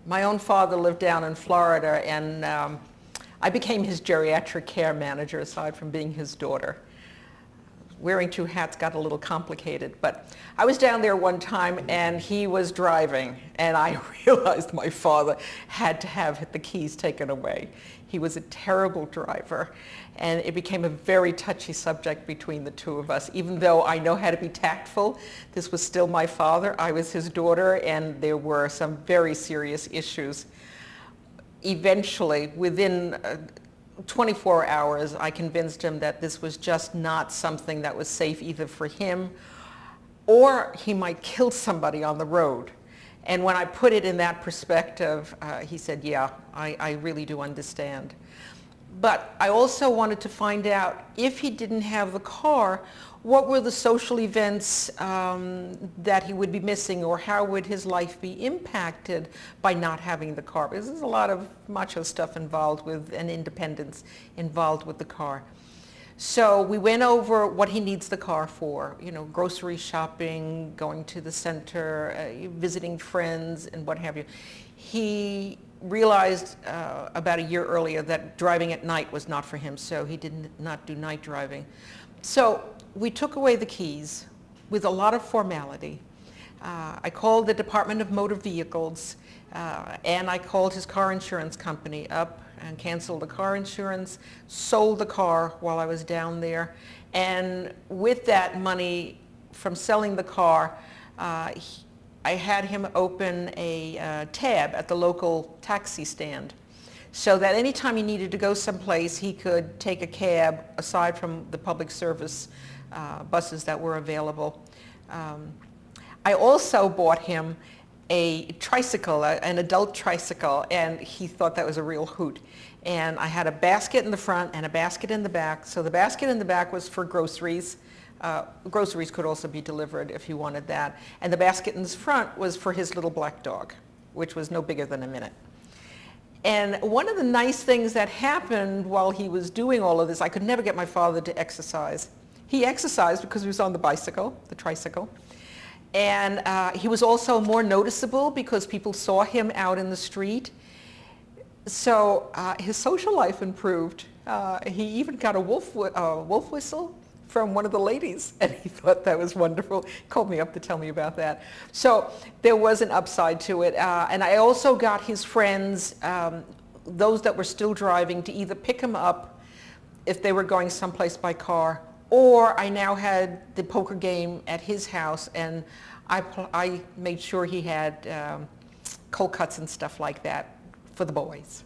My own father lived down in Florida, and I became his geriatric care manager aside from being his daughter. Wearing two hats got a little complicated, but I was down there one time and he was driving, and I realized my father had to have the keys taken away. He was a terrible driver, and it became a very touchy subject between the two of us. Even though I know how to be tactful, this was still my father, I was his daughter, and there were some very serious issues. Eventually, within 24 hours, I convinced him that this was just not something that was safe either for him or he might kill somebody on the road. And when I put it in that perspective, he said, yeah, I really do understand. But I also wanted to find out, if he didn't have the car, what were the social events that he would be missing, or how would his life be impacted by not having the car? Because there's a lot of macho stuff involved with, and independence involved with the car. So we went over what he needs the car for, you know, grocery shopping, going to the center, visiting friends, and what have you. He realized about a year earlier that driving at night was not for him, so he did not do night driving. So we took away the keys with a lot of formality. I called the Department of Motor Vehicles, and I called his car insurance company up and canceled the car insurance, sold the car while I was down there, and with that money from selling the car, I had him open a tab at the local taxi stand, so that anytime he needed to go someplace, he could take a cab aside from the public service buses that were available. I also bought him a tricycle, an adult tricycle, and he thought that was a real hoot. And I had a basket in the front and a basket in the back. So the basket in the back was for groceries. Groceries could also be delivered if you wanted that. And the basket in the front was for his little black dog, which was no bigger than a minute. And one of the nice things that happened while he was doing all of this, I could never get my father to exercise. He exercised because he was on the bicycle, the tricycle. And he was also more noticeable because people saw him out in the street. So his social life improved. He even got a wolf whistle from one of the ladies, and he thought that was wonderful. He called me up to tell me about that. So there was an upside to it. And I also got his friends, those that were still driving, to either pick him up if they were going someplace by car, or I now had the poker game at his house, and I made sure he had cold cuts and stuff like that for the boys.